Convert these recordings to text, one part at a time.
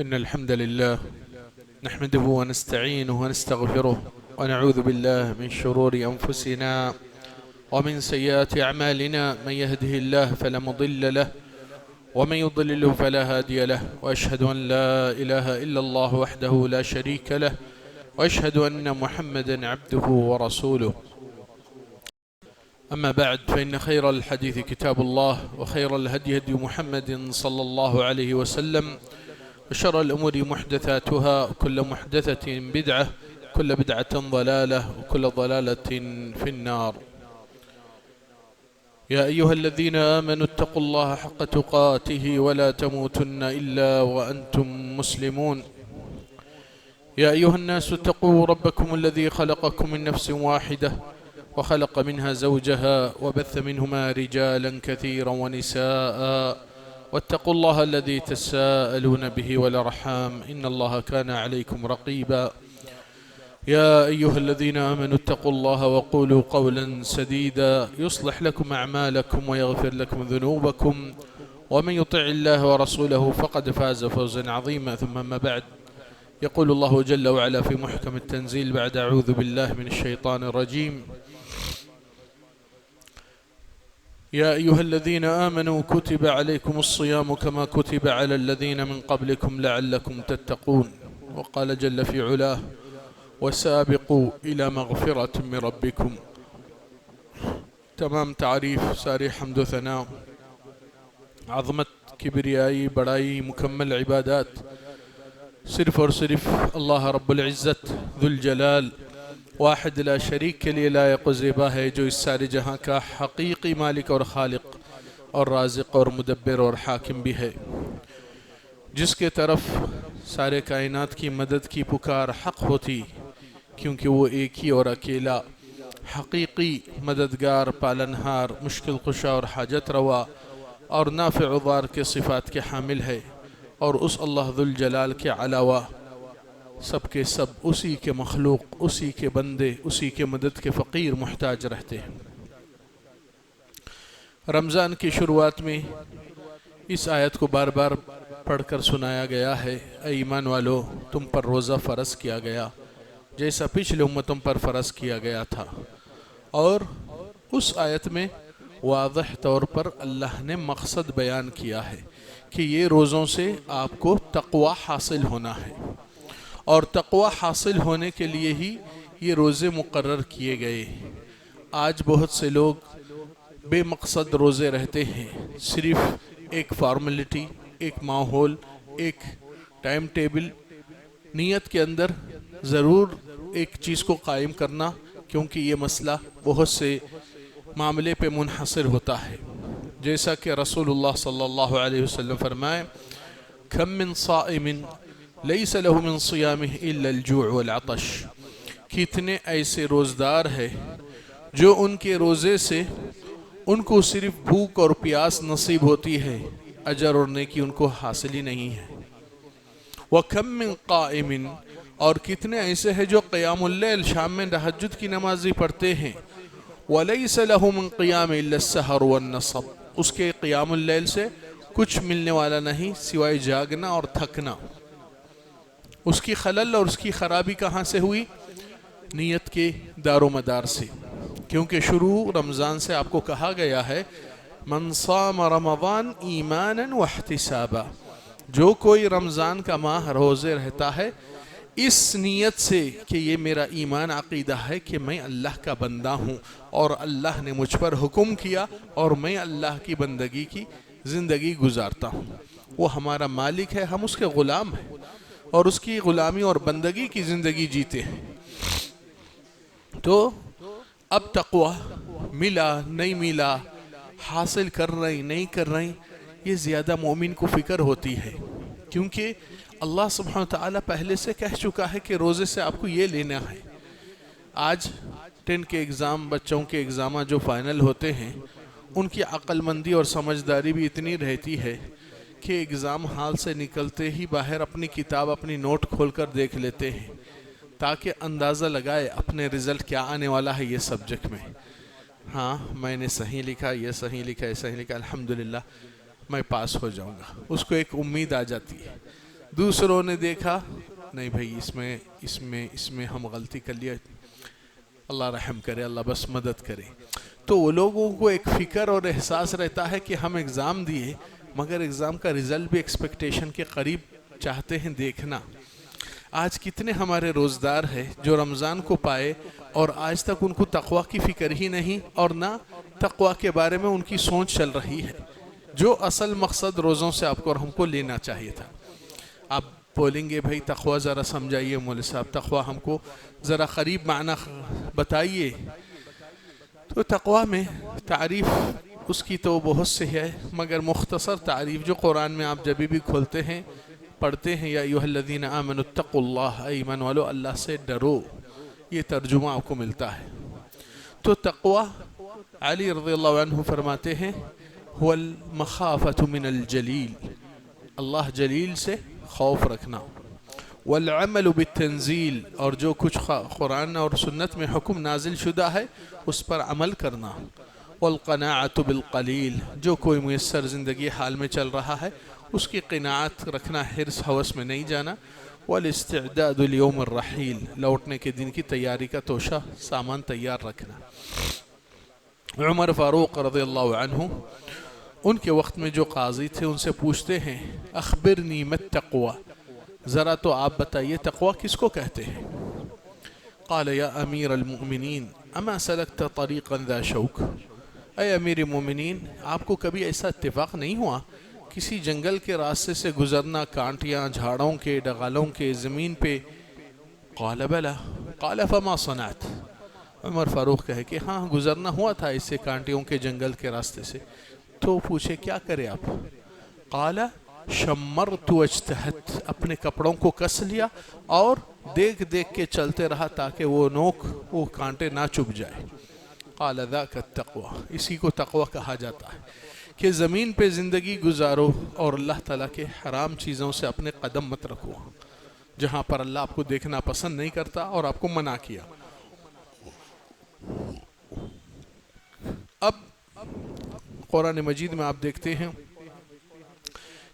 إن الحمد لله نحمده ونستعينه ونستغفره ونعوذ بالله من شرور أنفسنا ومن سيئات أعمالنا. من يهده الله فلا مضل له ومن يضلله فلا هادي له، وأشهد أن لا إله إلا الله وحده لا شريك له، وأشهد أن محمدا عبده ورسوله. أما بعد، فإن خير الحديث كتاب الله، وخير الهدي هدي محمد صلى الله عليه وسلم، وشر الأمور محدثاتها، وكل محدثة بدعة، كل بدعة ضلالة، وكل ضلالة في النار. يا أيها الذين آمنوا اتقوا الله حق تقاته ولا تموتن إلا وأنتم مسلمون. يا أيها الناس اتقوا ربكم الذي خلقكم من نفس واحدة وخلق منها زوجها وبث منهما رجالا كثيرا ونساء، واتقوا الله الذي تساءلون به والأرحام إن الله كان عليكم رقيبا. يا أيها الذين آمنوا اتقوا الله وقولوا قولا سديدا يصلح لكم أعمالكم ويغفر لكم ذنوبكم، ومن يطع الله ورسوله فقد فاز فوزا عظيما. ثم ما بعد، يقول الله جل وعلا في محكم التنزيل بعد أعوذ بالله من الشيطان الرجيم: يا أيها الذين آمنوا كتب عليكم الصيام كما كتب على الذين من قبلكم لعلكم تتقون. وقال جل في علاه: وسابقوا إلى مغفرة من ربكم. تمام تعریف، ساری حمد و ثنا، عظمت، کبریائی، بڑائی، مکمل عبادات صرف اور صرف اللہ رب العزت ذوالجلال واحد لا شریک کے لیے لائق و زیبا ہے، جو اس سارے جہاں کا حقیقی مالک اور خالق اور رازق اور مدبر اور حاکم بھی ہے، جس کے طرف سارے کائنات کی مدد کی پکار حق ہوتی، کیونکہ وہ ایک ہی اور اکیلا حقیقی مددگار، پالنہار، مشکل کشا اور حاجت روا اور نافع و ضار کے صفات کے حامل ہے، اور اس اللہ ذوالجلال کے علاوہ سب کے سب اسی کے مخلوق، اسی کے بندے، اسی کے مدد کے فقیر محتاج رہتے ہیں۔ رمضان کی شروعات میں اس آیت کو بار بار پڑھ کر سنایا گیا ہے: اے ایمان والو، تم پر روزہ فرض کیا گیا جیسا پچھلے امتوں پر فرض کیا گیا تھا۔ اور اس آیت میں واضح طور پر اللہ نے مقصد بیان کیا ہے کہ یہ روزوں سے آپ کو تقوی حاصل ہونا ہے، اور تقوی حاصل ہونے کے لیے ہی یہ روزے مقرر کیے گئے۔ آج بہت سے لوگ بے مقصد روزے رہتے ہیں، صرف ایک فارمیلٹی، ایک ماحول، ایک ٹائم ٹیبل، نیت کے اندر ضرور ایک چیز کو قائم کرنا، کیونکہ یہ مسئلہ بہت سے معاملے پہ منحصر ہوتا ہے۔ جیسا کہ رسول اللہ صلی اللہ علیہ وسلم فرمائے: کم من صائم لیس له من صیامه الا الجوع والعطش۔ کتنے ایسے روزدار ہیں جو ان کے روزے سے ان کو صرف بھوک اور پیاس نصیب ہوتی ہے، اجر اور نیکی ان کو حاصل ہی نہیں ہے۔ وَكَم مِّن قَائِمٍ، اور کتنے ایسے ہیں جو قیام اللیل، شام میں تہجد کی نمازی پڑھتے ہیں، وَلَيْسَ لَهُ مِن قِيَامِ إِلَّا السَّحَرُ وَالنَّصَبُ، اس کے قیام اللیل سے کچھ ملنے والا نہیں سوائے جاگنا اور تھکنا۔ اس کی خلل اور اس کی خرابی کہاں سے ہوئی؟ نیت کے دار و مدار سے، کیونکہ شروع رمضان سے آپ کو کہا گیا ہے: من صام رمضان ایمانا واحتسابا، جو کوئی رمضان کا ماہ روزے رہتا ہے اس نیت سے کہ یہ میرا ایمان عقیدہ ہے کہ میں اللہ کا بندہ ہوں اور اللہ نے مجھ پر حکم کیا اور میں اللہ کی بندگی کی زندگی گزارتا ہوں، وہ ہمارا مالک ہے، ہم اس کے غلام ہیں اور اس کی غلامی اور بندگی کی زندگی جیتے ہیں۔ تو اب تقوی ملا نہیں ملا، حاصل کر رہے نہیں کر رہے، یہ زیادہ مومن کو فکر ہوتی ہے، کیونکہ اللہ سبحانہ وتعالی پہلے سے کہہ چکا ہے کہ روزے سے آپ کو یہ لینا ہے۔ آج 10 کے ایگزام، بچوں کے ایگزامات جو فائنل ہوتے ہیں، ان کی عقل مندی اور سمجھداری بھی اتنی رہتی ہے کہ ایگزام ہال سے نکلتے ہی باہر اپنی کتاب، اپنی نوٹ کھول کر دیکھ لیتے ہیں تاکہ اندازہ لگائے اپنے رزلٹ کیا آنے والا ہے یہ سبجیکٹ میں۔ ہاں میں نے صحیح لکھا، یہ صحیح لکھا، یہ صحیح لکھا، الحمدللہ میں پاس ہو جاؤں گا، اس کو ایک امید آ جاتی ہے۔ دوسروں نے دیکھا نہیں بھائی اس میں ہم غلطی کر لیا، اللہ رحم کرے، اللہ بس مدد کرے. تو وہ لوگوں کو ایک فکر اور احساس رہتا ہے کہ ہم ایگزام دیے مگر ایگزام کا رزلٹ بھی ایکسپیکٹیشن کے قریب چاہتے ہیں دیکھنا. آج کتنے ہمارے روزدار ہیں جو رمضان کو پائے اور آج تک ان کو تقوی کی فکر ہی نہیں اور نہ تقوی کے بارے میں ان کی سوچ چل رہی ہے، جو اصل مقصد روزوں سے آپ کو اور ہم کو لینا چاہیے تھا. آپ بولیں گے بھائی تقوی ذرا سمجھائیے مولوی صاحب، تقوی ہم کو ذرا قریب معنی بتائیے. تو تقوی میں تعریف اس کی تو بہت سے ہے، مگر مختصر تعریف جو قرآن میں آپ جب بھی کھولتے ہیں پڑھتے ہیں، یا ایھا الذین آمنوا اتقوا اللہ، اے ایمان والو اللہ سے ڈرو، یہ ترجمہ آپ کو ملتا ہے. تو تقوی علی رضی اللہ عنہ فرماتے ہیں هو المخافۃ من الجلیل، اللہ جلیل سے خوف رکھنا، والعمل بالتنزیل، اور جو کچھ قرآن اور سنت میں حکم نازل شدہ ہے اس پر عمل کرنا، والقناعۃ بالقلیل، جو کوئی میسر زندگی حال میں چل رہا ہے اس کی قناعت رکھنا، حرص ہوس میں نہیں جانا، والاستعداد لیوم الرحیل، لوٹنے کے دن کی تیاری کا توشہ سامان تیار رکھنا. عمر فاروق رضی اللہ عنہ ان کے وقت میں جو قاضی تھے ان سے پوچھتے ہیں اخبرنی ما التقوی، ذرا تو آپ بتائیے تقوی کس کو کہتے ہیں؟ قال یا امیر المؤمنین اما سلکت طریقا ذا شوک، اے امیر مومنین آپ کو کبھی ایسا اتفاق نہیں ہوا کسی جنگل کے راستے سے گزرنا، کانٹیاں، جھاڑوں کے، ڈغالوں کے، زمین پہ؟ قال بلا، قال فما صنعت، عمر فاروق کہے کہ ہاں گزرنا ہوا تھا اس سے، کانٹیوں کے جنگل کے راستے سے. تو پوچھے کیا کرے آپ؟ قال شمرت واجتہدت، اپنے کپڑوں کو کس لیا اور دیکھ دیکھ کے چلتے رہا تاکہ وہ کانٹے نہ چبھ جائے. قال ذاک التقوی، اسی کو تقوی کہا جاتا ہے کہ زمین پہ زندگی گزارو اور اللہ تعالیٰ کے حرام چیزوں سے اپنے قدم مت رکھو، جہاں پر اللہ آپ کو دیکھنا پسند نہیں کرتا اور آپ کو منع کیا. اب قرآن مجید میں آپ دیکھتے ہیں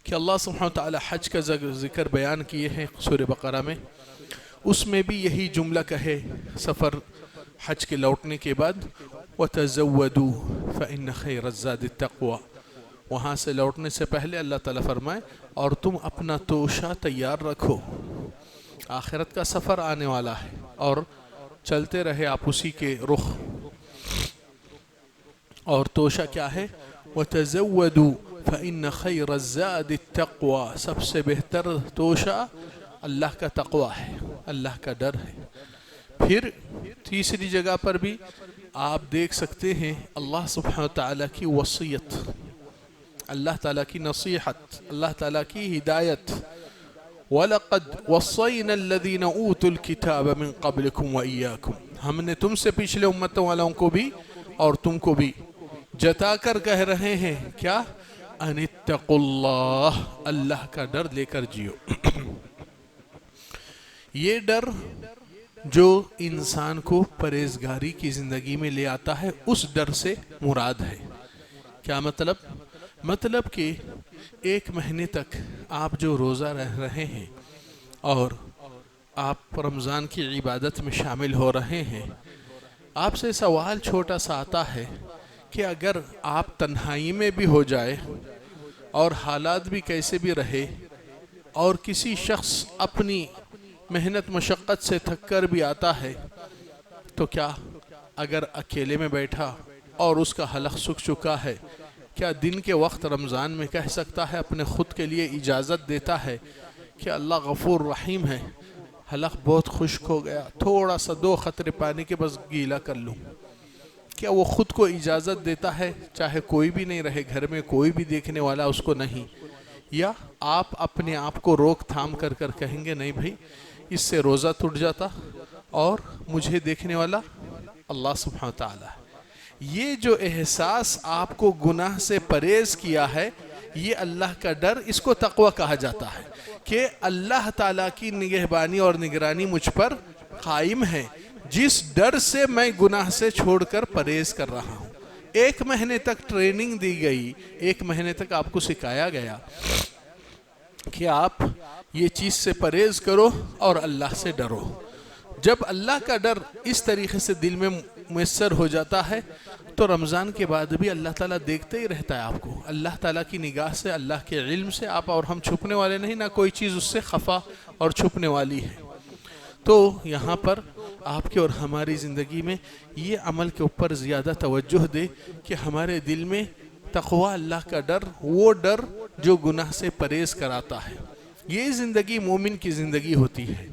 کہ اللہ سبحانہ وتعالی حج کا ذکر بیان کیے ہیں سورہ بقرہ میں، اس میں بھی یہی جملہ کہے سفر حج کے لوٹنے کے بعد وَتَزَوَّدُوا فَإِنَّ خَيْرَ الزَّادِ التَّقْوَى، وہاں سے لوٹنے سے پہلے اللہ تعالیٰ فرمائے اور تم اپنا توشہ تیار رکھو، آخرت کا سفر آنے والا ہے اور چلتے رہے آپ اسی کے رخ. اور توشہ کیا ہے؟ وَتَزَوَّدُوا فَإِنَّ خَيْرَ الزَّادِ التَّقْوَى، سب سے بہتر توشہ اللہ کا تقوی ہے، اللہ کا ڈر ہے. پھر تیسری جگہ پر بھی آپ دیکھ سکتے ہیں اللہ سبحانہ وتعالی کی وصیت، اللہ تعالیٰ کی نصیحت، اللہ تعالیٰ کی ہدایت. وَلَقَدْ وَصَّيْنَا الَّذِينَ أُوتُوا الْكِتَابَ مِن قَبْلِكُمْ وَإِيَّاكُمْ، ہم نے تم سے پچھلے امتوں والوں کو بھی اور تم کو بھی جتا کر کہہ رہے ہیں کیا؟ ان اتقوا اللہ، اللہ کا ڈر لے کر جیو. یہ ڈر جو انسان کو پرہیزگاری کی زندگی میں لے آتا ہے اس ڈر سے مراد ہے. کیا مطلب کہ ایک مہینے تک آپ جو روزہ رہ رہے ہیں اور آپ رمضان کی عبادت میں شامل ہو رہے ہیں، آپ سے سوال چھوٹا سا آتا ہے کہ اگر آپ تنہائی میں بھی ہو جائے اور حالات بھی کیسے بھی رہے اور کسی شخص اپنی محنت مشقت سے تھک کر بھی آتا ہے، تو کیا اگر اکیلے میں بیٹھا اور اس کا حلق سوکھ چکا ہے، کیا دن کے وقت رمضان میں کہہ سکتا ہے، اپنے خود کے لیے اجازت دیتا ہے کہ اللہ غفور رحیم ہے، حلق بہت خشک ہو گیا، تھوڑا سا 2 قطرے پانی کے بس گیلا کر لوں؟ کیا وہ خود کو اجازت دیتا ہے چاہے کوئی بھی نہیں رہے گھر میں، کوئی بھی دیکھنے والا اس کو نہیں؟ یا آپ اپنے آپ کو روک تھام کر کہیں گے نہیں بھائی اس سے روزہ ٹوٹ جاتا اور مجھے دیکھنے والا اللہ سبحانہ تعالیٰ ہے. یہ جو احساس آپ کو گناہ سے پرہیز کیا ہے، یہ اللہ کا ڈر، اس کو تقوی کہا جاتا ہے کہ اللہ تعالیٰ کی نگہبانی اور نگرانی مجھ پر قائم ہے، جس ڈر سے میں گناہ سے چھوڑ کر پرہیز کر رہا ہوں. 1 مہینے تک ٹریننگ دی گئی، 1 مہینے تک آپ کو سکھایا گیا کہ آپ یہ چیز سے پرہیز کرو اور اللہ سے ڈرو۔ جب اللہ کا ڈر اس طریقے سے دل میں میسر ہو جاتا ہے تو رمضان کے بعد بھی اللہ تعالیٰ دیکھتے ہی رہتا ہے آپ کو۔ اللہ تعالیٰ کی نگاہ سے، اللہ کے علم سے آپ اور ہم چھپنے والے نہیں، نہ کوئی چیز اس سے خفا اور چھپنے والی ہے۔ تو یہاں پر آپ کے اور ہماری زندگی میں یہ عمل کے اوپر زیادہ توجہ دے کہ ہمارے دل میں تقوی، اللہ کا ڈر، وہ ڈر جو گناہ سے پرہیز کراتا ہے۔ یہ زندگی مومن کی زندگی ہوتی ہے۔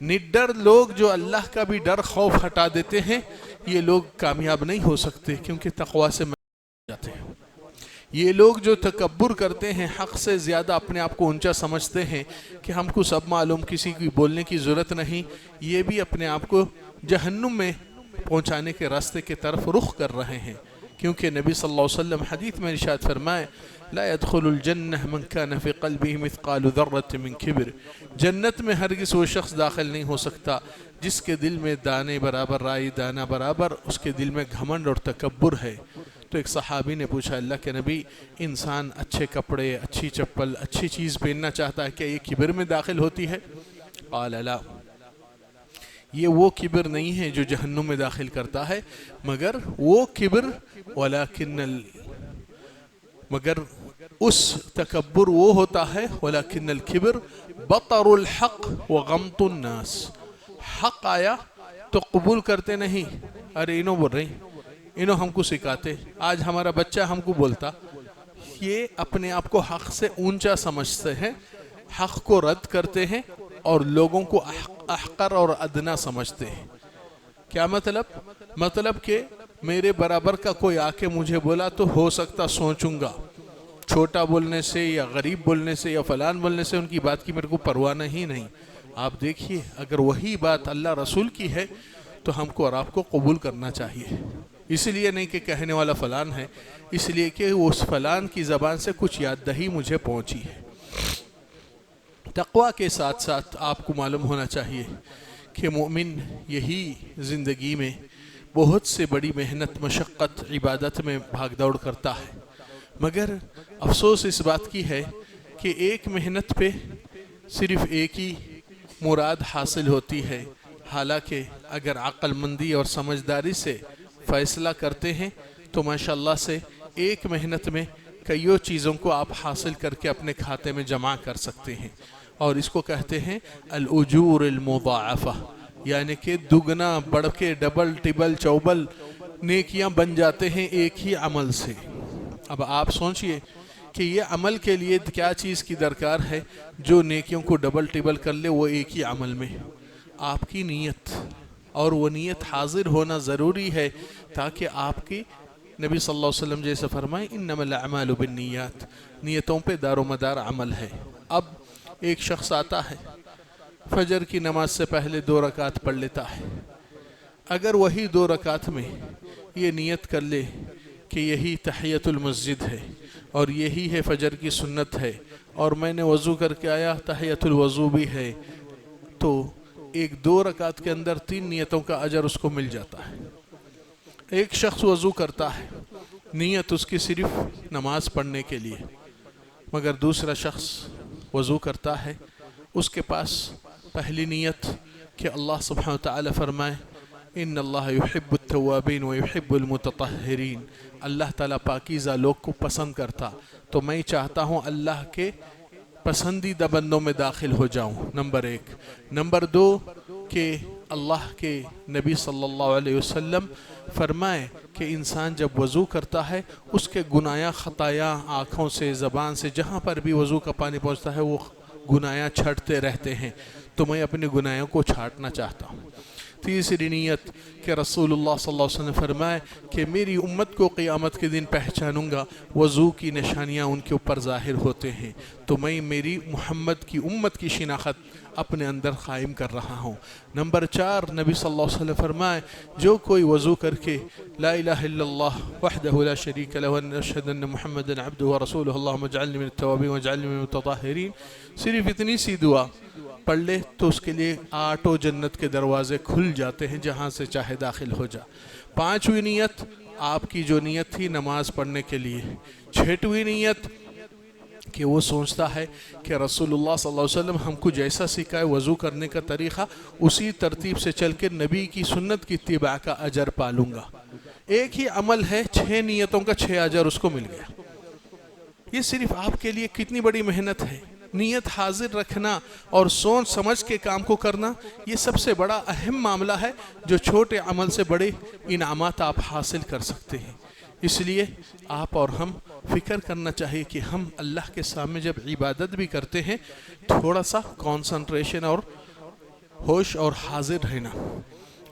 نڈر لوگ جو اللہ کا بھی ڈر خوف ہٹا دیتے ہیں، یہ لوگ کامیاب نہیں ہو سکتے، کیونکہ تقوی سے محروم جاتے ہیں۔ یہ لوگ جو تکبر کرتے ہیں، حق سے زیادہ اپنے آپ کو اونچا سمجھتے ہیں کہ ہم کو سب معلوم، کسی کی بولنے کی ضرورت نہیں، یہ بھی اپنے آپ کو جہنم میں پہنچانے کے راستے کی طرف رخ کر رہے ہیں۔ کیونکہ نبی صلی اللہ علیہ وسلم حدیث میں ارشاد فرمائے، لا يدخل الجنہ من کان فی قلبہ مثقال ذرۃ من کبر، جنت میں ہرگز وہ شخص داخل نہیں ہو سکتا جس کے دل میں دانے برابر، رائی دانہ برابر اس کے دل میں گھمنڈ اور تکبر ہے۔ تو ایک صحابی نے پوچھا، اللہ کے نبی، انسان اچھے کپڑے، اچھی چپل، اچھی چیز پہننا چاہتا ہے، کیا یہ کبر میں داخل ہوتی ہے؟ قال لا، یہ وہ کبر نہیں ہے جو جہنم میں داخل کرتا ہے، مگر وہ کبر مگر اس تکبر وہ ہوتا ہے، ولیکن الکبر بطر الحق وغمط الناس، حق آیا تو قبول کرتے نہیں، ارے انہوں بول رہے ہیں، انہوں ہم کو سکھاتے، آج ہمارا بچہ ہم کو بولتا، یہ اپنے آپ کو حق سے اونچا سمجھتے ہیں، حق کو رد کرتے ہیں اور لوگوں کو احقر اور ادنا سمجھتے ہیں۔ کیا مطلب کہ میرے برابر کا کوئی آ کے مجھے بولا تو ہو سکتا سوچوں گا، چھوٹا بولنے سے یا غریب بولنے سے یا فلان بولنے سے ان کی بات کی میرے کو پرواہ ہی نہیں۔ آپ دیکھیے، اگر وہی بات اللہ رسول کی ہے تو ہم کو اور آپ کو قبول کرنا چاہیے، اس لیے نہیں کہ کہنے والا فلان ہے، اس لیے کہ اس فلان کی زبان سے کچھ یاد دہی مجھے پہنچی ہے۔ تقوی کے ساتھ ساتھ آپ کو معلوم ہونا چاہیے کہ مومن یہی زندگی میں بہت سے بڑی محنت، مشقت، عبادت میں بھاگ دوڑ کرتا ہے، مگر افسوس اس بات کی ہے کہ ایک محنت پہ صرف ایک ہی مراد حاصل ہوتی ہے، حالانکہ اگر عقل مندی اور سمجھداری سے فیصلہ کرتے ہیں تو ماشاءاللہ سے ایک محنت میں کئیوں چیزوں کو آپ حاصل کر کے اپنے کھاتے میں جمع کر سکتے ہیں، اور اس کو کہتے ہیں الاجور المضاعفہ، یعنی کہ دگنا بڑھ کے ڈبل ٹبل چوبل نیکیاں بن جاتے ہیں ایک ہی عمل سے۔ اب آپ سوچئے کہ یہ عمل کے لیے کیا چیز کی درکار ہے جو نیکیوں کو ڈبل ٹبل کر لے، وہ ایک ہی عمل میں آپ کی نیت، اور وہ نیت حاضر ہونا ضروری ہے تاکہ آپ کی نبی صلی اللہ علیہ وسلم جیسے فرمائے انما الاعمال بالنیات، نیتوں پہ دار و مدار عمل ہے۔ اب ایک شخص آتا ہے، فجر کی نماز سے پہلے 2 رکعت پڑھ لیتا ہے، اگر وہی 2 رکعت میں یہ نیت کر لے کہ یہی تحیت المسجد ہے اور یہی ہے فجر کی سنت ہے اور میں نے وضو کر کے آیا، تحیت الوضو بھی ہے، تو ایک 2 رکعت کے اندر 3 نیتوں کا اجر اس کو مل جاتا ہے۔ ایک شخص وضو کرتا ہے، نیت اس کی صرف نماز پڑھنے کے لیے، مگر دوسرا شخص وضو کرتا ہے، اس کے پاس پہلی نیت کہ اللہ سبحانہ وتعالی فرمائے ان اللہ یحب التوابین ویحب المتطہرین، اللہ تعالیٰ پاکیزہ لوگ کو پسند کرتا، تو میں چاہتا ہوں اللہ کے پسندیدہ بندوں میں داخل ہو جاؤں، نمبر 1۔ نمبر 2 کہ اللہ کے نبی صلی اللہ علیہ وسلم فرمائے کہ انسان جب وضو کرتا ہے اس کے گناہ خطایا آنکھوں سے، زبان سے، جہاں پر بھی وضو کا پانی پہنچتا ہے وہ گناہ چھڑتے رہتے ہیں، تو میں اپنے گناہوں کو چھاٹنا چاہتا ہوں۔ تیسری نیت کہ رسول اللہ صلی اللہ علیہ وسلم نے فرمائے کہ میری امت کو قیامت کے دن پہچانوں گا، وضو کی نشانیاں ان کے اوپر ظاہر ہوتے ہیں، تو میں میری محمد کی امت کی شناخت اپنے اندر قائم کر رہا ہوں۔ نمبر 4 نبی صلی اللہ علیہ وسلم فرمائے جو کوئی وضو کر کے لا الہ الا اللہ وحدہ لا شریک لہ اشہد ان محمد عبدہ ورسولہ اللہم اجعلنی من التوابین واجعلنی من المتطہرین، صرف اتنی سی دعا پڑھ لے تو اس کے لیے 8 جنت کے دروازے کھل جاتے ہیں، جہاں سے چاہے داخل ہو جا۔ 5ویں نیت آپ کی جو نیت تھی نماز پڑھنے کے لیے، 6ویں نیت کہ وہ سوچتا ہے کہ رسول اللہ صلی اللہ علیہ وسلم ہم کو جیسا سکھائے وضو کرنے کا طریقہ اسی ترتیب سے چل کے نبی کی سنت کی اتباع کا اجر پالوں گا. ایک ہی عمل ہے، 6 نیتوں کا 6 اجر اس کو مل گیا. یہ صرف آپ کے لیے کتنی بڑی محنت ہے. نیت حاضر رکھنا اور سوچ سمجھ کے کام کو کرنا، یہ سب سے بڑا اہم معاملہ ہے جو چھوٹے عمل سے بڑے انعامات آپ حاصل کر سکتے ہیں. اس لیے آپ اور ہم فکر کرنا چاہیے کہ ہم اللہ کے سامنے جب عبادت بھی کرتے ہیں تھوڑا سا کانسنٹریشن اور ہوش اور حاضر رہنا.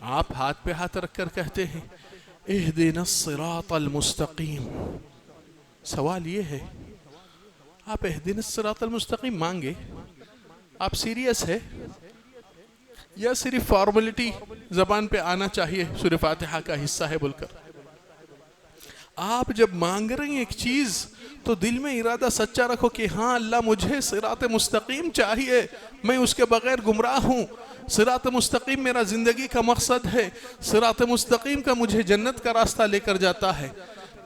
آپ ہاتھ پہ ہاتھ رکھ کر کہتے ہیں اہدنا الصراط المستقیم. سوال یہ ہے آپ اہدنا الصراط المستقیم مانگے، آپ سیریس ہے یا صرف فارملٹی زبان پہ آنا چاہیے سورہ فاتحہ کا حصہ ہے بول کر؟ آپ جب مانگ رہے ہیں ایک چیز تو دل میں ارادہ سچا رکھو کہ ہاں اللہ مجھے صراط مستقیم چاہیے، میں اس کے بغیر گمراہ ہوں. صراط مستقیم میرا زندگی کا مقصد ہے. صراط مستقیم کا مجھے جنت کا راستہ لے کر جاتا ہے.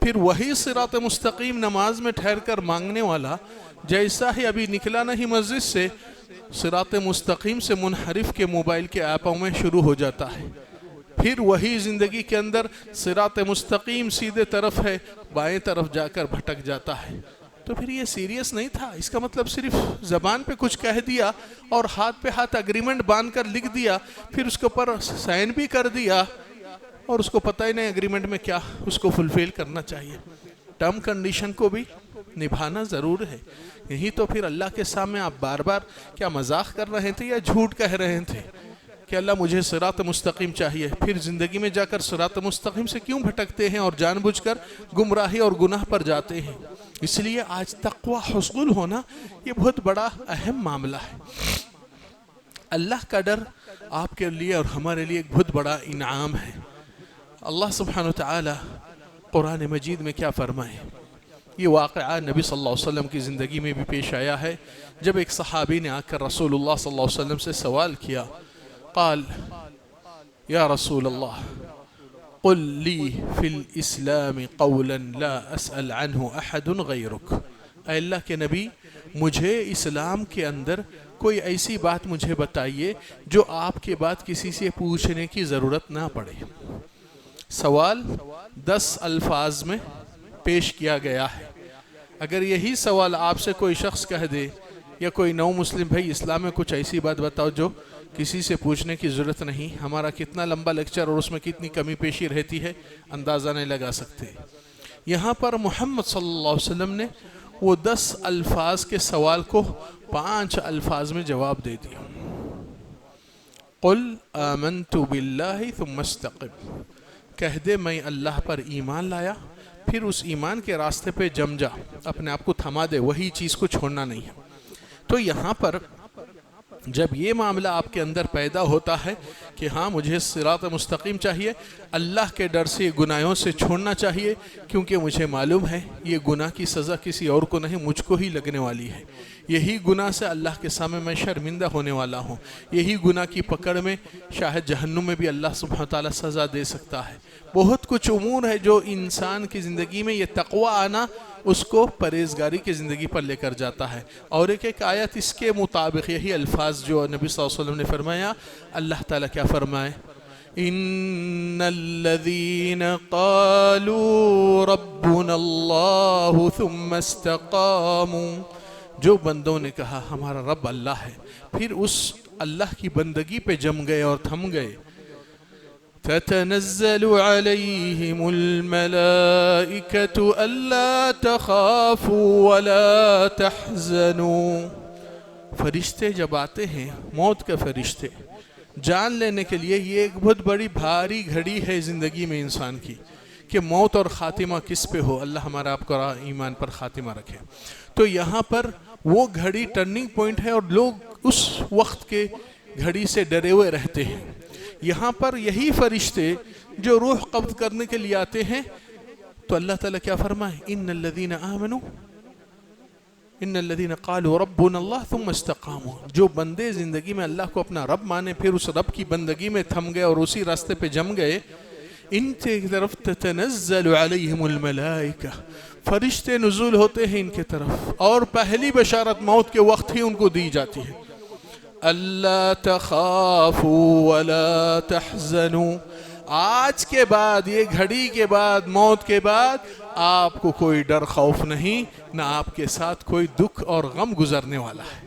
پھر وہی صراط مستقیم نماز میں ٹھہر کر مانگنے والا جیسا ہی ابھی نکلا نہیں مسجد سے، صراط مستقیم سے منحرف کے موبائل کے ایپوں میں شروع ہو جاتا ہے. پھر وہی زندگی کے اندر صراط مستقیم سیدھے طرف ہے، بائیں طرف جا کر بھٹک جاتا ہے. تو پھر یہ سیریس نہیں تھا. اس کا مطلب صرف زبان پہ کچھ کہہ دیا اور ہاتھ پہ ہاتھ اگریمنٹ باندھ کر لکھ دیا، پھر اس کے اوپر سائن بھی کر دیا اور اس کو پتہ ہی نہیں اگریمنٹ میں کیا اس کو فلفل کرنا چاہیے. ٹرم کنڈیشن کو بھی نبھانا ضرور ہے. یہی تو پھر اللہ کے سامنے آپ بار بار کیا مذاق کر رہے تھے یا جھوٹ کہہ رہے تھے کہ اللہ مجھے صراط مستقیم چاہیے، پھر زندگی میں جا کر صراط مستقیم سے کیوں بھٹکتے ہیں اور جان بوجھ کر گمراہی اور گناہ پر جاتے ہیں؟ اس لیے آج تقوی حصول ہونا یہ بہت بڑا اہم معاملہ ہے. اللہ کا ڈر آپ کے لیے اور ہمارے لیے ایک بہت بڑا انعام ہے. اللہ سبحانہ وتعالی قرآن مجید میں کیا فرمائے؟ یہ واقعہ نبی صلی اللہ علیہ وسلم کی زندگی میں بھی پیش آیا ہے. جب ایک صحابی نے آ کر رسول اللہ صلی اللہ علیہ وسلم سے سوال کیا، قال یا رسول اللہ قل لی فی الاسلام قولا لا اسأل عنہ احد غیرک. اے اللہ کے نبی، مجھے اسلام کے اندر کوئی ایسی بات مجھے بتائیے جو آپ کے بعد کسی سے پوچھنے کی ضرورت نہ پڑے. سوال 10 الفاظ میں پیش کیا گیا ہے. اگر یہی سوال آپ سے کوئی شخص کہہ دے یا کوئی نو مسلم بھائی اسلام میں کچھ ایسی بات بتاؤ جو کسی سے پوچھنے کی ضرورت نہیں، ہمارا کتنا لمبا لیکچر اور اس میں کتنی کمی پیشی رہتی ہے اندازہ نہیں لگا سکتے. یہاں پر محمد صلی اللہ علیہ وسلم نے وہ 10 الفاظ کے سوال کو 5 الفاظ میں جواب دے دیا. قل آمنت باللہ ثم استقم. کہہ دے میں اللہ پر ایمان لایا، پھر اس ایمان کے راستے پہ جم جا، اپنے آپ کو تھما دے، وہی چیز کو چھوڑنا نہیں ہے. تو یہاں پر جب یہ معاملہ آپ کے اندر پیدا ہوتا ہے کہ ہاں مجھے صراط مستقیم چاہیے، اللہ کے ڈر سے گناہوں سے چھوڑنا چاہیے، کیونکہ مجھے معلوم ہے یہ گناہ کی سزا کسی اور کو نہیں مجھ کو ہی لگنے والی ہے. یہی گناہ سے اللہ کے سامنے میں شرمندہ ہونے والا ہوں. یہی گناہ کی پکڑ میں شاید جہنم میں بھی اللہ سبحانہ وتعالی سزا دے سکتا ہے. بہت کچھ امور ہے جو انسان کی زندگی میں یہ تقوی آنا اس کو پرہیزگاری کی زندگی پر لے کر جاتا ہے. اور ایک آیت اس کے مطابق یہی الفاظ جو نبی صلی اللہ علیہ وسلم نے فرمایا، اللہ تعالیٰ کیا فرمائے؟ ان الذین قالوا ربنا اللہ ثم استقاموا. جو بندوں نے کہا ہمارا رب اللہ ہے، پھر اس اللہ کی بندگی پہ جم گئے اور تھم گئے، تتنزل عليهم الملائكة ألا تخافوا ولا تحزنوا. فرشتے جب آتے ہیں، موت کے فرشتے جان لینے کے لیے، یہ ایک بہت بڑی بھاری گھڑی ہے زندگی میں انسان کی کہ موت اور خاتمہ کس پہ ہو. اللہ ہمارا آپ کو ایمان پر خاتمہ رکھے. تو یہاں پر وہ گھڑی ٹرننگ پوائنٹ ہے اور لوگ اس وقت کے گھڑی سے ڈرے ہوئے رہتے ہیں. یہاں پر یہی فرشتے جو روح قبض کرنے کے لیے آتے ہیں، تو اللہ تعالیٰ کیا فرمائے؟ ان الذین آمنوا ان الذین قالوا ربنا اللہ ثم استقاموا. جو بندے زندگی میں اللہ کو اپنا رب مانے، پھر اس رب کی بندگی میں تھم گئے اور اسی راستے پہ جم گئے، ان کی طرف تتنزل علیہم الملائکہ، فرشتے نزول ہوتے ہیں ان کے طرف، اور پہلی بشارت موت کے وقت ہی ان کو دی جاتی ہے، اللہ تخافوا ولا تحزنوا، آج کے بعد، یہ گھڑی کے بعد، موت کے بعد آپ کو کوئی ڈر خوف نہیں، نہ آپ کے ساتھ کوئی دکھ اور غم گزرنے والا ہے۔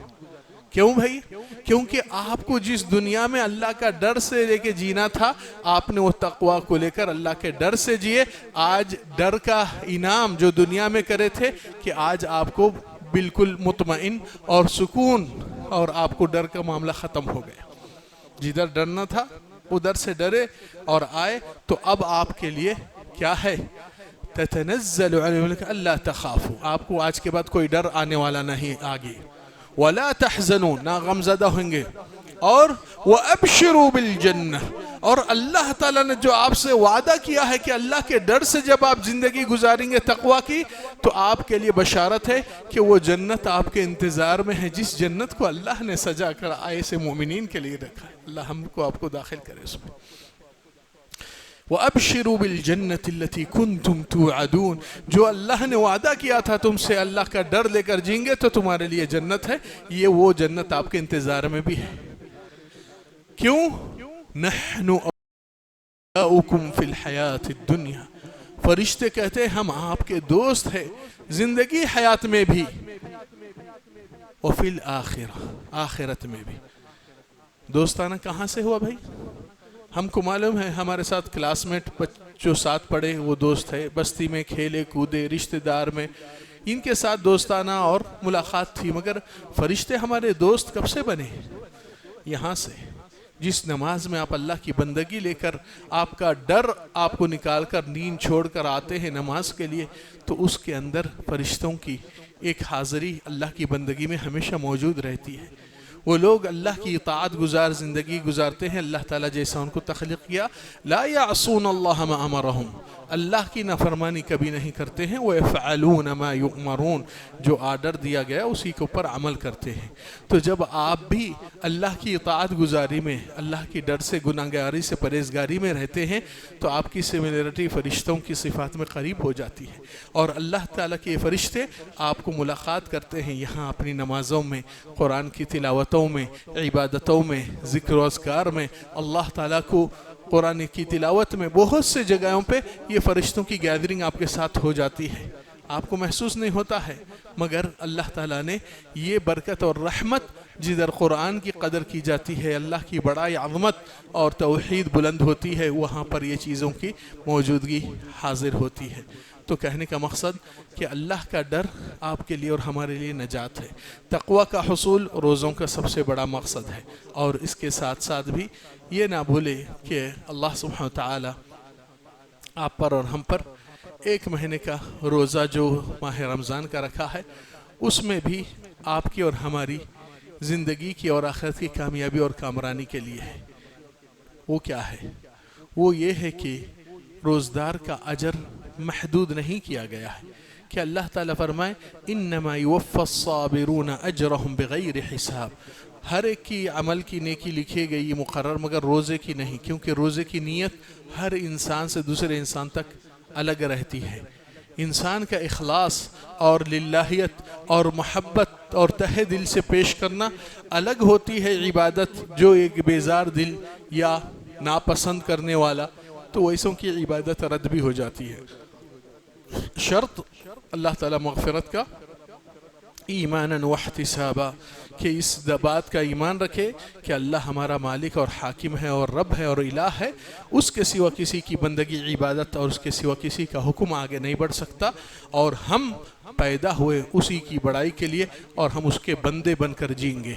کیوں بھائی؟ کیونکہ آپ کو جس دنیا میں اللہ کا ڈر سے لے کے جینا تھا، آپ نے وہ تقوی کو لے کر اللہ کے ڈر سے جیے، آج ڈر کا انعام جو دنیا میں کرے تھے کہ آج آپ کو بالکل مطمئن اور سکون، اور آپ کو ڈر کا معاملہ ختم ہو گیا، جدھر ڈرنا تھا ادھر سے ڈرے اور آئے، تو اب آپ کے لیے کیا ہے؟ تتنزل علیہم اللہ تخافوا، آپ کو آج کے بعد کوئی ڈر آنے والا نہیں آگے، ولا تحزنوا، نہ غمزدہ ہوں گے، اور وابشروا بالجنہ، اور اللہ تعالیٰ نے جو آپ سے وعدہ کیا ہے کہ اللہ کے ڈر سے جب آپ زندگی گزاریں گے تقوی کی، تو آپ کے لیے بشارت ہے کہ وہ جنت آپ کے انتظار میں ہے، جس جنت کو اللہ نے سجا کر ایسے مومنین کے لیے رکھا ہے۔ اللہ ہم کو آپ کو داخل کرے اس میں۔ وَأَبْشِرُوا بِالْجَنَّةِ الَّتِي كُنْتُمْ تُوعَدُونَ، جو اللہ نے وعدہ کیا تھا تم سے، اللہ کا ڈر لے کر جیں گے تو تمہارے لیے جنت ہے، یہ وہ جنت آپ کے انتظار میں بھی ہے۔ کیوں؟ نَحْنُ أَوْلِيَاؤُكُمْ فِي الْحَيَاةِ الدُّنْيَا، فرشتے کہتے ہیں ہم آپ کے دوست ہیں زندگی حیات میں بھی، وَفِي الْآخِرَةِ، آخرت میں بھی۔ دوستانہ کہاں سے ہوا بھائی؟ ہم کو معلوم ہے ہمارے ساتھ کلاس میٹ جو ساتھ پڑھے وہ دوست ہے، بستی میں کھیلے کودے، رشتہ دار میں ان کے ساتھ دوستانہ اور ملاقات تھی، مگر فرشتے ہمارے دوست کب سے بنے؟ یہاں سے، جس نماز میں آپ اللہ کی بندگی لے کر، آپ کا ڈر آپ کو نکال کر نیند چھوڑ کر آتے ہیں نماز کے لیے، تو اس کے اندر فرشتوں کی ایک حاضری اللہ کی بندگی میں ہمیشہ موجود رہتی ہے۔ وہ لوگ اللہ کی اطاعت گزار زندگی گزارتے ہیں، اللہ تعالیٰ جیسا ان کو تخلیق کیا، لا یعصون اللہ ما امرہم، اللہ کی نافرمانی کبھی نہیں کرتے ہیں، وَيَفْعَلُونَ مَا يُؤْمَرُونَ، جو آرڈر دیا گیا اسی کے اوپر عمل کرتے ہیں۔ تو جب آپ بھی اللہ کی اطاعت گزاری میں، اللہ کی ڈر سے، گناہگاری سے، پرہیزگاری میں رہتے ہیں، تو آپ کی سملیرٹی فرشتوں کی صفات میں قریب ہو جاتی ہے، اور اللہ تعالیٰ کے فرشتے آپ کو ملاقات کرتے ہیں یہاں اپنی نمازوں میں، قرآن کی تلاوتوں میں، عبادتوں میں، ذکر و اذکار میں، اللہ تعالیٰ کو قرآن کی تلاوت میں، بہت سے جگہوں پہ یہ فرشتوں کی گیدرنگ آپ کے ساتھ ہو جاتی ہے، آپ کو محسوس نہیں ہوتا ہے، مگر اللہ تعالیٰ نے یہ برکت اور رحمت، جدھر قرآن کی قدر کی جاتی ہے، اللہ کی بڑائی، عظمت اور توحید بلند ہوتی ہے، وہاں پر یہ چیزوں کی موجودگی حاضر ہوتی ہے۔ تو کہنے کا مقصد کہ اللہ کا ڈر آپ کے لیے اور ہمارے لیے نجات ہے، تقوی کا حصول روزوں کا سب سے بڑا مقصد ہے، اور اس کے ساتھ ساتھ بھی یہ نہ بھولے کہ اللہ سبحانہ وتعالی آپ پر اور ہم پر ایک مہینے کا روزہ جو ماہ رمضان کا رکھا ہے، اس میں بھی آپ کی اور ہماری زندگی کی اور آخرت کی کامیابی اور کامرانی کے لیے ہے۔ وہ کیا ہے؟ وہ یہ ہے کہ روزدار کا اجر محدود نہیں کیا گیا ہے، کہ اللہ تعالیٰ فرمائے انما یوفی الصابرون اجرہم بغیر حساب، ہر ایک کی عمل کی نیکی لکھی گئی مقرر، مگر روزے کی نہیں، کیونکہ روزے کی نیت ہر انسان سے دوسرے انسان تک الگ رہتی ہے۔ انسان کا اخلاص اور للہیت اور محبت اور تہ دل سے پیش کرنا الگ ہوتی ہے عبادت، جو ایک بیزار دل یا ناپسند کرنے والا، تو ویسوں کی عبادت رد بھی ہو جاتی ہے۔ شرط اللہ تعالیٰ مغفرت کا ایمانا واحتسابا، کہ اس بات کا ایمان رکھے کہ اللہ ہمارا مالک اور حاکم ہے اور رب ہے اور الہ ہے، اس کے سوا کسی کی بندگی عبادت اور اس کے سوا کسی کا حکم آگے نہیں بڑھ سکتا، اور ہم پیدا ہوئے اسی کی بڑائی کے لیے اور ہم اس کے بندے بن کر جئیں گے۔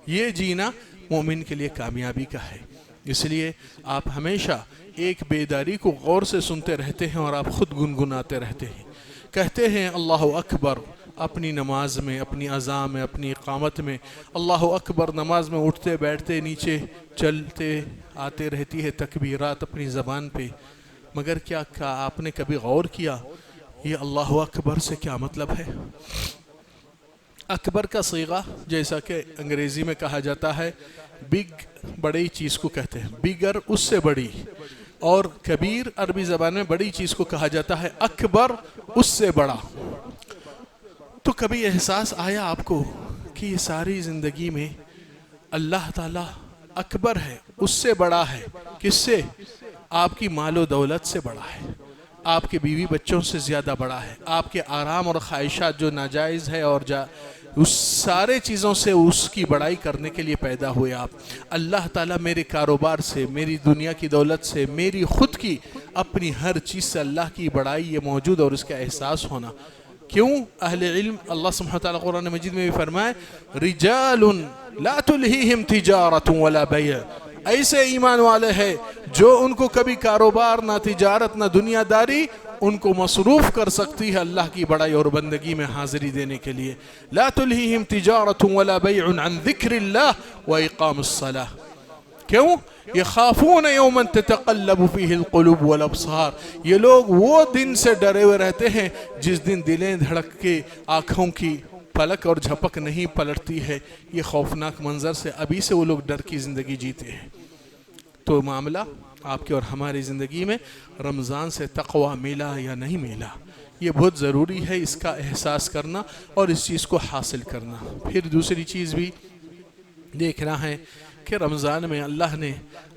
یہ جینا مومن کے لیے کامیابی کا ہے۔ اس لیے آپ ہمیشہ ایک بیداری کو غور سے سنتے رہتے ہیں اور آپ خود گنگناتے رہتے ہیں، کہتے ہیں اللہ اکبر اپنی نماز میں، اپنی اذان میں، اپنی اقامت میں، اللہ اکبر نماز میں اٹھتے بیٹھتے نیچے چلتے آتے رہتی ہے تکبیرات اپنی زبان پہ، مگر کیا آپ نے کبھی غور کیا یہ اللہ اکبر سے کیا مطلب ہے؟ اکبر کا صیغہ جیسا کہ انگریزی میں کہا جاتا ہے بگ، بڑی چیز کو کہتے ہیں، بگر اس سے بڑی، اور کبیر عربی زبان میں بڑی چیز کو کہا جاتا ہے، اکبر اس سے بڑا۔ تو کبھی احساس آیا آپ کو کہ یہ ساری زندگی میں اللہ تعالیٰ اکبر ہے، اس سے بڑا ہے؟ کس سے؟ آپ کی مال و دولت سے بڑا ہے، آپ کے بیوی بچوں سے زیادہ بڑا ہے، آپ کے آرام اور خواہشات جو ناجائز ہے اور اس سارے چیزوں سے اس کی بڑائی کرنے کے لیے پیدا ہوئے آپ۔ اللہ تعالیٰ میرے کاروبار سے، میری دنیا کی دولت سے، میری خود کی اپنی ہر چیز سے اللہ کی بڑائی یہ موجود اور اس کا احساس ہونا۔ کیوں؟ اہل علم اللہ سبحانہ وتعالیٰ قرآن مجید میں بھی فرمائے رجال لا تلہیہم تجارت ولا بیع، ایسے ایمان والے ہیں جو ان کو کبھی کاروبار نہ تجارت نہ دنیا داری ان کو مصروف کر سکتی ہے اللہ کی بڑائی اور بندگی میں حاضری دینے کے لیے۔ لا تلہیہم تجارت ولا بیع عن ذکر اللہ واقام الصلاۃ۔ کیوں؟ یخافون یوما تتقلب فیہ القلوب والابصار، یہ لوگ وہ دن سے ڈرے ہوئے رہتے ہیں جس دن دلیں دھڑک کے آنکھوں کی پلک اور جھپک نہیں پلٹتی ہے۔ یہ خوفناک منظر سے ابھی سے وہ لوگ ڈر کی زندگی جیتے ہیں۔ تو معاملہ آپ کے اور ہماری زندگی میں رمضان سے تقوی ملا یا نہیں ملا، یہ بہت ضروری ہے اس کا احساس کرنا اور اس چیز کو حاصل کرنا۔ پھر دوسری چیز بھی دیکھنا ہے کہ رمضان میں اللہ نے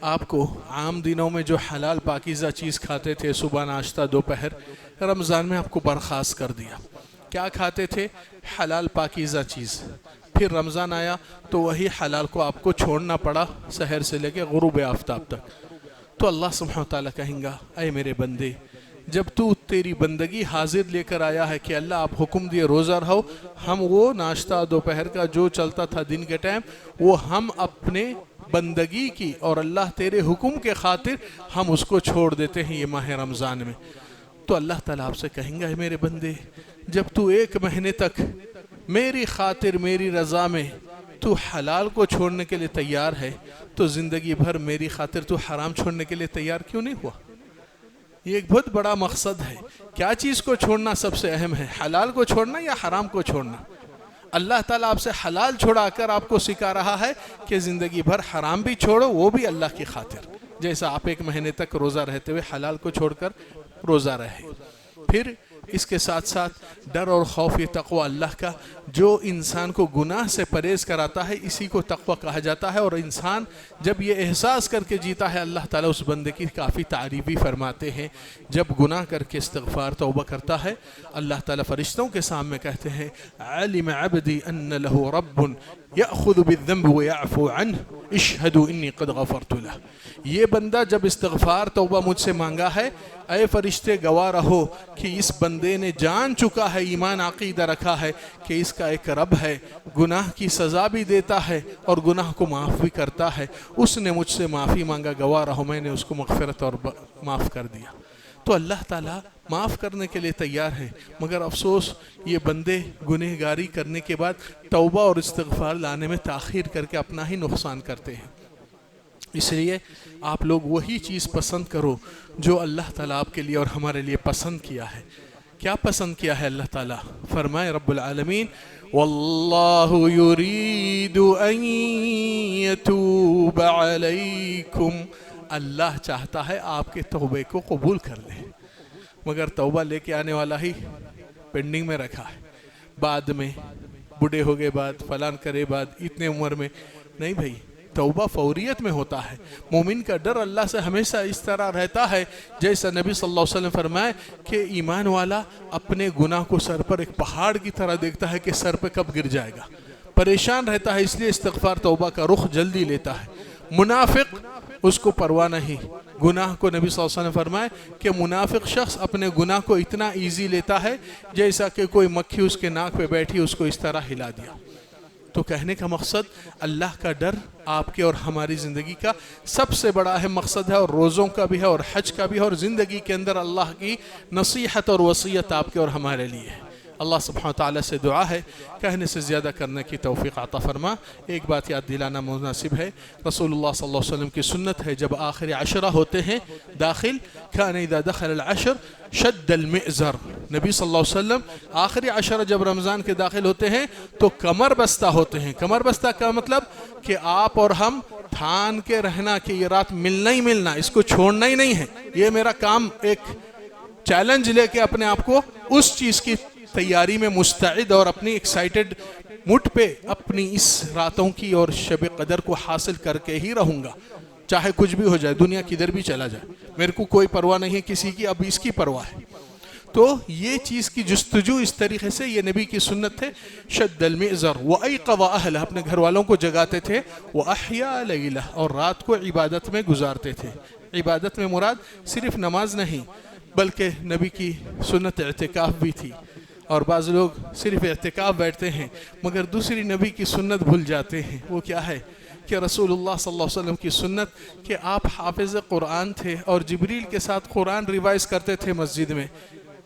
آپ کو عام دنوں میں جو حلال پاکیزہ چیز کھاتے تھے، صبح ناشتہ دوپہر، رمضان میں آپ کو برخاست کر دیا۔ کیا کھاتے تھے؟ حلال پاکیزہ چیز۔ پھر رمضان آیا تو وہی حلال کو آپ کو چھوڑنا پڑا سحر سے لے کے غروب آفتاب تک۔ تو اللہ سبحانہ وتعالیٰ کہیں گا اے میرے بندے، جب تو تیری بندگی حاضر لے کر آیا ہے کہ اللہ آپ حکم دیے روزہ رہو، ہم وہ ناشتہ دوپہر کا جو چلتا تھا دن کے ٹائم وہ ہم اپنے بندگی کی اور اللہ تیرے حکم کے خاطر ہم اس کو چھوڑ دیتے ہیں یہ ماہ رمضان میں۔ تو اللہ تعالیٰ آپ سے کہیں گا اے میرے بندے، جب تو 1 مہینے تک میری خاطر میری رضا میں تو حلال کو چھوڑنے کے لیے تیار ہے، تو زندگی بھر میری خاطر تو حرام چھوڑنے کے لیے تیار کیوں نہیں ہوا؟ یہ ایک بہت بڑا مقصد ہے۔ کیا چیز کو چھوڑنا سب سے اہم ہے؟ حلال کو چھوڑنا یا حرام کو چھوڑنا؟ اللہ تعالیٰ آپ سے حلال چھوڑا کر آپ کو سکھا رہا ہے کہ زندگی بھر حرام بھی چھوڑو، وہ بھی اللہ کی خاطر، جیسا آپ 1 مہینے تک روزہ رہتے ہوئے حلال کو چھوڑ کر روزہ رہے۔ پھر اس کے ساتھ ساتھ ڈر اور خوف، یہ تقوی اللہ کا جو انسان کو گناہ سے پرہیز کراتا ہے، اسی کو تقوی کہا جاتا ہے۔ اور انسان جب یہ احساس کر کے جیتا ہے، اللہ تعالیٰ اس بندے کی کافی تعریف بھی فرماتے ہیں۔ جب گناہ کر کے استغفار توبہ کرتا ہے، اللہ تعالیٰ فرشتوں کے سامنے کہتے ہیں علم عبدی ان له رب یأخذ بالذنب ویعفو عنہ اشہدوا انی قد غفرت لہ۔ یہ بندہ جب استغفار توبہ مجھ سے مانگا ہے، اے فرشتے گواہ رہو کہ اس بندے نے جان چکا ہے، ایمان عقیدہ رکھا ہے کہ اس کا ایک رب ہے، گناہ کی سزا بھی دیتا ہے اور گناہ کو معاف بھی کرتا ہے، اس نے مجھ سے معافی مانگا، گواہ رہو میں نے اس کو مغفرت اور معاف کر دیا۔ تو اللہ تعالیٰ معاف کرنے کے لیے تیار ہے، مگر افسوس یہ بندے گنہگاری کرنے کے بعد توبہ اور استغفار لانے میں تاخیر کر کے اپنا ہی نقصان کرتے ہیں۔ اس لیے آپ لوگ وہی چیز پسند کرو جو اللہ تعالیٰ آپ کے لیے اور ہمارے لیے پسند کیا ہے۔ کیا پسند کیا ہے اللہ تعالیٰ؟ فرمائے رب العالمین واللہ یرید ان یتوب علیکم، اللہ چاہتا ہے آپ کے توبے کو قبول کر لے، مگر توبہ لے کے آنے والا ہی پینڈنگ میں رکھا ہے، بعد میں بوڑھے ہو گئے بعد فلان کرے بعد اتنے عمر میں نہیں۔ بھائی توبہ فوریت میں ہوتا ہے۔ مومن کا ڈر اللہ سے ہمیشہ اس طرح رہتا ہے جیسا نبی صلی اللہ علیہ وسلم فرمائے کہ ایمان والا اپنے گناہ کو سر پر ایک پہاڑ کی طرح دیکھتا ہے کہ سر پہ کب گر جائے گا، پریشان رہتا ہے، اس لیے استغفار توبہ کا رخ جلدی لیتا ہے۔ منافق اس کو پرواہ نہیں، گناہ کو نبی صلی اللہ علیہ وسلم فرمائے کہ منافق شخص اپنے گناہ کو اتنا ایزی لیتا ہے جیسا کہ کوئی مکھی اس کے ناک پہ بیٹھی اس کو اس طرح ہلا دیا۔ تو کہنے کا مقصد اللہ کا ڈر آپ کے اور ہماری زندگی کا سب سے بڑا اہم مقصد ہے، اور روزوں کا بھی ہے اور حج کا بھی ہے، اور زندگی کے اندر اللہ کی نصیحت اور وصیت آپ کے اور ہمارے لیے ہے۔ اللہ سبحانہ وتعالی سے دعا ہے کہنے سے زیادہ کرنے کی توفیق عطا فرما۔ ایک بات یاد دلانا مناسب ہے، رسول اللہ صلی اللہ علیہ وسلم کی سنت ہے جب آخری عشرہ ہوتے ہیں داخل، کان اذا دخل العشر شد المئزر، نبی صلی اللہ علیہ وسلم آخری عشرہ جب رمضان کے داخل ہوتے ہیں تو کمر بستہ ہوتے ہیں۔ کمر بستہ کا مطلب کہ آپ اور ہم تھان کے رہنا کہ یہ رات ملنا ہی ملنا، اس کو چھوڑنا ہی نہیں ہے، یہ میرا کام، ایک چیلنج لے کے اپنے آپ کو اس چیز کی تیاری میں مستعد اور اپنی ایکسائٹڈ موڈ پہ اپنی اس راتوں کی اور شب قدر کو حاصل کر کے ہی رہوں گا، چاہے کچھ بھی ہو جائے، دنیا کدھر بھی چلا جائے، میرے کو کوئی پرواہ نہیں ہے کسی کی، اب اس کی پرواہ ہے۔ تو یہ چیز کی جستجو اس طریقے سے یہ نبی کی سنت تھے، شد المئزر وَأَيْقَظَ أَهْلَهُ، اپنے گھر والوں کو جگاتے تھے، وَأَحْيَا لَيْلَهُ، اور رات کو عبادت میں گزارتے تھے۔ عبادت میں مراد صرف نماز نہیں بلکہ نبی کی سنت اعتکاف بھی تھی، اور بعض لوگ صرف اعتکاف بیٹھتے ہیں مگر دوسری نبی کی سنت بھول جاتے ہیں۔ وہ کیا ہے کہ رسول اللہ صلی اللہ علیہ وسلم کی سنت کہ آپ حافظ قرآن تھے اور جبریل کے ساتھ قرآن ریوائز کرتے تھے مسجد میں۔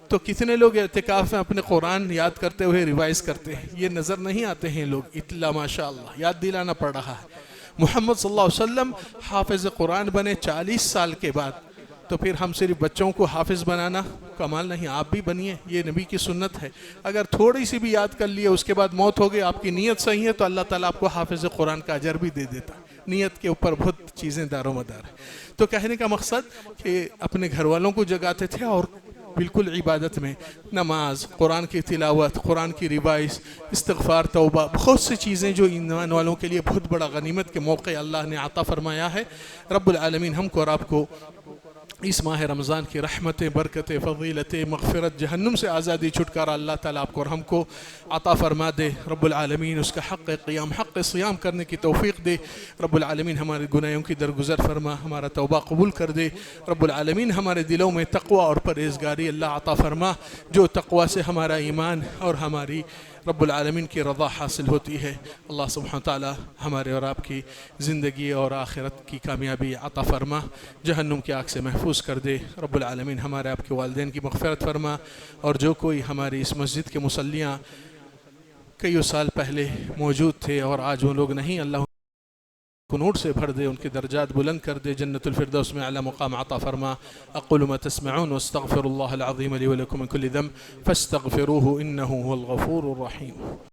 تو کتنے لوگ اعتکاف میں اپنے قرآن یاد کرتے ہوئے ریوائز کرتے ہیں، یہ نظر نہیں آتے ہیں لوگ، اطلاع ماشاءاللہ یاد دلانا پڑ رہا ہے۔ محمد صلی اللہ علیہ وسلم حافظ قرآن بنے 40 سال کے بعد، تو پھر ہم صرف بچوں کو حافظ بنانا کمال نہیں، آپ بھی بنیے، یہ نبی کی سنت ہے۔ اگر تھوڑی سی بھی یاد کر لیے اس کے بعد موت ہو گئی، آپ کی نیت صحیح ہے تو اللہ تعالیٰ آپ کو حافظ قرآن کا اجر بھی دے دیتا ہے۔ نیت کے اوپر بہت چیزیں دار و مدار ہے۔ تو کہنے کا مقصد کہ اپنے گھر والوں کو جگاتے تھے اور بالکل عبادت میں نماز، قرآن کی تلاوت، قرآن کی روایت، استغفار، توبہ، بہت سی چیزیں جو ایمان والوں کے لیے بہت بڑا غنیمت کے موقع اللہ نے عطا فرمایا ہے۔ رب العالمین ہم کو اور آپ کو اس ماہ رمضان کی رحمتیں، برکتیں، فضیلتیں، مغفرت، جہنم سے آزادی، چھٹکارا اللہ تعالیٰ آپ کو اور ہم کو عطا فرما دے۔ رب العالمین اس کا حق قیام، حق صیام کرنے کی توفیق دے۔ رب العالمین ہمارے گناہوں کی درگزر فرما، ہمارا توبہ قبول کر دے۔ رب العالمین ہمارے دلوں میں تقوی اور پرہیزگاری اللہ عطا فرما، جو تقوی سے ہمارا ایمان اور ہماری رب العالمین کی رضا حاصل ہوتی ہے۔ اللہ سبحانہ تعالیٰ ہمارے اور آپ کی زندگی اور آخرت کی کامیابی عطا فرما، جہنم کی آگ سے محفوظ کر دے۔ رب العالمین ہمارے آپ کے والدین کی مغفرت فرما، اور جو کوئی ہماری اس مسجد کے مصلیاں کئی سال پہلے موجود تھے اور آج وہ لوگ نہیں، اللہ کو نور سے بھر دے، ان کے درجات بلند کر دے، جنت الفردوس میں اعلی مقام عطا فرما۔ اقول ما تسمعون واستغفر الله العظيم لي ولكم من كل ذنب فاستغفروه انه هو الغفور الرحيم۔